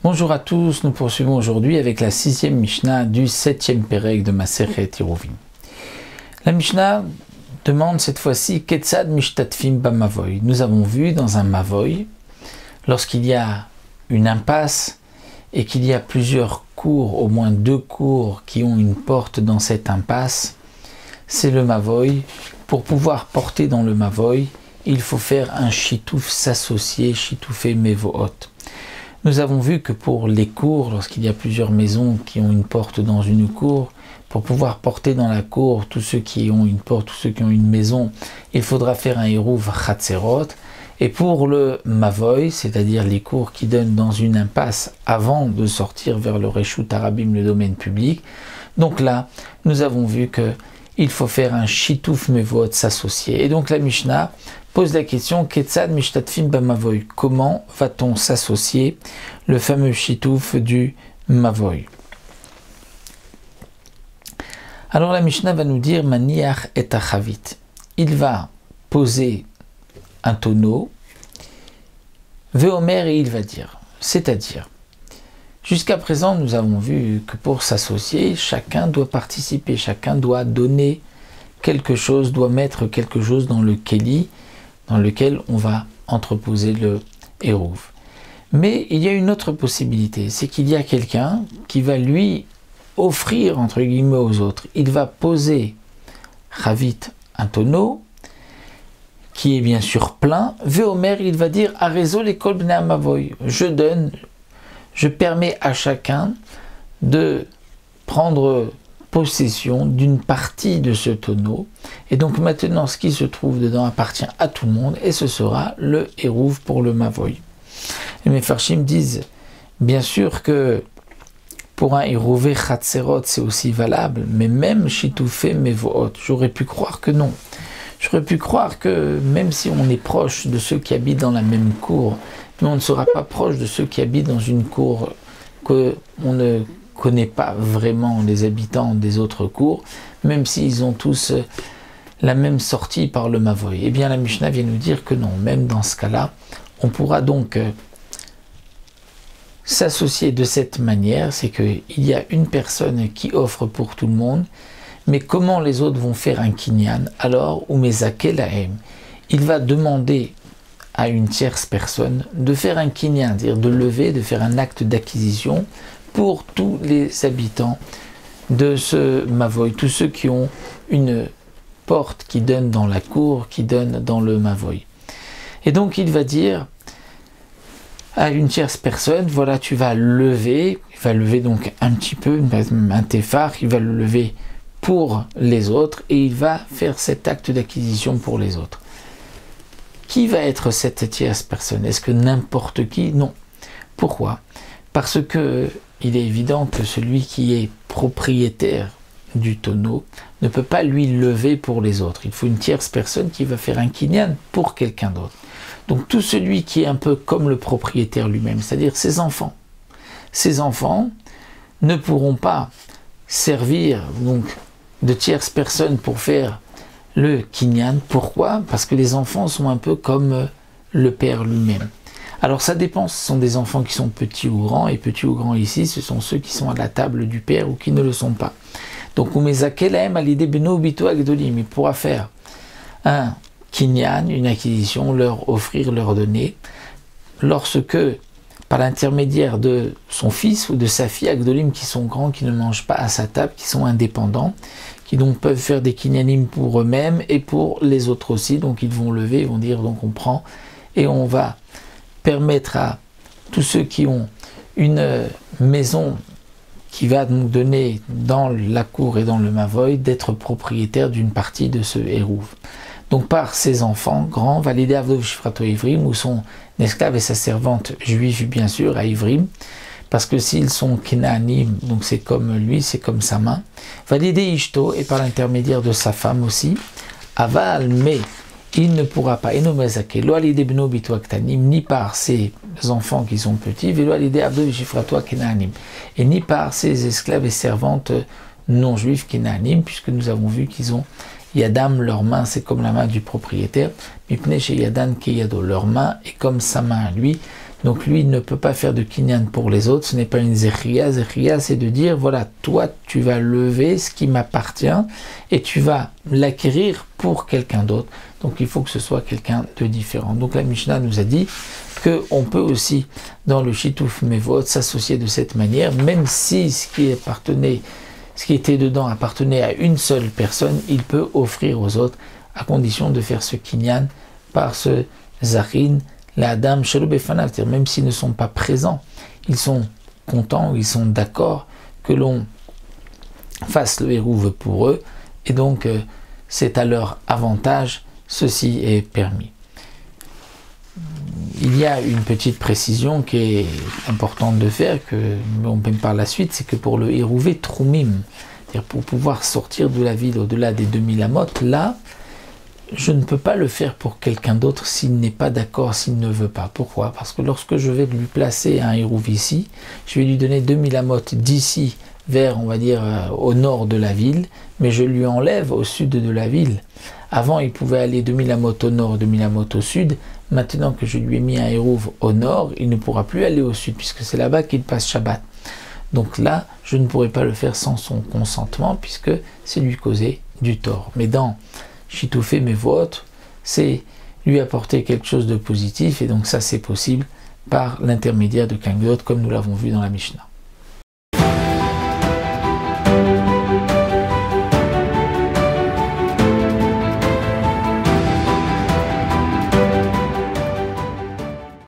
Bonjour à tous, nous poursuivons aujourd'hui avec la 6e Mishnah du 7e Perek de Masechet Eruvin. La Mishnah demande cette fois-ci Ketzad Mishtatfim Bamavoy. Nous avons vu dans un Mavoy, lorsqu'il y a une impasse et qu'il y a plusieurs cours, au moins 2 cours qui ont une porte dans cette impasse, c'est le Mavoy. Pour pouvoir porter dans le Mavoy, il faut faire un Shitouf, s'associer, Shitoufé Mevohot. Nous avons vu que pour les cours, lorsqu'il y a plusieurs maisons qui ont une porte dans une cour, pour pouvoir porter dans la cour tous ceux qui ont une porte, tous ceux qui ont une maison, il faudra faire un Eruv Chatzerot. Et pour le Mavoy, c'est-à-dire les cours qui donnent dans une impasse avant de sortir vers le Reshut Arabim, le domaine public, donc là, nous avons vu que il faut faire un Shitouf Mevohot, s'associer. Et donc la Mishnah pose la question Ketzad Mishtatfim Bamavoy. Comment va-t-on s'associer, le fameux Shitouf du Mavoy? Alors la Mishnah va nous dire Maniach et Achavit. Il va poser un tonneau, Veomer, et il va dire, c'est-à-dire, jusqu'à présent nous avons vu que pour s'associer, chacun doit participer, chacun doit donner quelque chose, doit mettre quelque chose dans le Keli, dans lequel on va entreposer le Eruv. Mais il y a une autre possibilité, c'est qu'il y a quelqu'un qui va lui offrir, entre guillemets, aux autres. Il va poser Chavit, un tonneau, qui est bien sûr plein. Veomer, il va dire Arezo l'école bnei Mavoy. Je donne, je permets à chacun de prendre possession d'une partie de ce tonneau. Et donc maintenant, ce qui se trouve dedans appartient à tout le monde et ce sera le Eruv pour le Mavoy. Les Mefarshim disent, bien sûr que pour un Eruvé Chatzerot, c'est aussi valable, mais même Shitoufé Mevohot, j'aurais pu croire que non. J'aurais pu croire que même si on est proche de ceux qui habitent dans la même cour, mais on ne sera pas proche de ceux qui habitent dans une cour que on ne connaît pas vraiment les habitants des autres cours, même s'ils ont tous la même sortie par le Mavoy. Eh bien la Mishnah vient nous dire que non, même dans ce cas-là, on pourra donc s'associer de cette manière, c'est qu'il y a une personne qui offre pour tout le monde, mais comment les autres vont faire un kinyan? Alors, Umezake lahem, il va demander à une tierce personne de faire un kinyan, c'est-à-dire de lever, de faire un acte d'acquisition pour tous les habitants de ce Mavoy, tous ceux qui ont une porte qui donne dans la cour, qui donne dans le Mavoy. Et donc il va dire à une tierce personne, voilà, tu vas lever, il va lever donc un petit peu, un téphar, il va le lever pour les autres et il va faire cet acte d'acquisition pour les autres. Qui va être cette tierce personne? Est-ce que n'importe qui? Non. Pourquoi? Parce que il est évident que celui qui est propriétaire du tonneau ne peut pas lui lever pour les autres. Il faut une tierce personne qui va faire un kinyan pour quelqu'un d'autre. Donc tout celui qui est un peu comme le propriétaire lui-même, c'est-à-dire ses enfants. Ses enfants ne pourront pas servir donc de tierces personnes pour faire le kinyan. Pourquoi? Parce que les enfants sont un peu comme le père lui-même. Alors ça dépend, ce sont des enfants qui sont petits ou grands, et petits ou grands ici, ce sont ceux qui sont à la table du père ou qui ne le sont pas. Donc il pourra faire un kinyan, une acquisition, leur offrir, leur donner, lorsque, par l'intermédiaire de son fils ou de sa fille, Agdolim, qui sont grands, qui ne mangent pas à sa table, qui sont indépendants, qui donc peuvent faire des kinyanim pour eux-mêmes et pour les autres aussi, donc ils vont lever, ils vont dire, donc on prend, et on va permettre à tous ceux qui ont une maison qui va nous donner dans la cour et dans le Mavoy d'être propriétaire d'une partie de ce Eruv. Donc par ses enfants grands, validé Avdov Shifrato Ivrim, où son esclave et sa servante juive bien sûr à Ivrim, parce que s'ils sont Kenaanim, donc c'est comme lui, c'est comme sa main, validé Ishto, et par l'intermédiaire de sa femme aussi, Aval, mais il ne pourra pas, ni par ses enfants qui sont petits, et ni par ses esclaves et servantes non juifs Kenaanim, puisque nous avons vu qu'ils ont Yadam, leur main, c'est comme la main du propriétaire, Mipne chez Yadan Keyado, leur main est comme sa main à lui, Donc lui, il ne peut pas faire de kinyan pour les autres, ce n'est pas une zechia. Zechia, c'est de dire, voilà, toi, tu vas lever ce qui m'appartient et tu vas l'acquérir pour quelqu'un d'autre. Donc il faut que ce soit quelqu'un de différent. Donc la Mishnah nous a dit qu'on peut aussi, dans le Shituf Mevot, s'associer de cette manière, même si ce qui était dedans appartenait à une seule personne, il peut offrir aux autres, à condition de faire ce kinyan par ce zachin, la dame shalobefanav, c'est-à-dire même s'ils ne sont pas présents, ils sont contents, ils sont d'accord que l'on fasse le hérouve pour eux, et donc c'est à leur avantage, ceci est permis. Il y a une petite précision qui est importante de faire, que on peut par la suite, c'est que pour le hérouvé troumim, c'est-à-dire pour pouvoir sortir de la ville au-delà des 2000 amot, là, je ne peux pas le faire pour quelqu'un d'autre s'il n'est pas d'accord, s'il ne veut pas. Pourquoi? Parce que lorsque je vais lui placer un hérouve ici, je vais lui donner 2000 amot d'ici vers, on va dire, au nord de la ville, mais je lui enlève au sud de la ville. Avant, il pouvait aller 2000 amot au nord, 2000 amot au sud. Maintenant que je lui ai mis un hérouve au nord, il ne pourra plus aller au sud, puisque c'est là-bas qu'il passe Shabbat. Donc là, je ne pourrai pas le faire sans son consentement, puisque c'est lui causer du tort. Mais dans Shitufé Mevot, c'est lui apporter quelque chose de positif, et donc ça c'est possible par l'intermédiaire de quelqu'un d'autre, comme nous l'avons vu dans la Mishnah.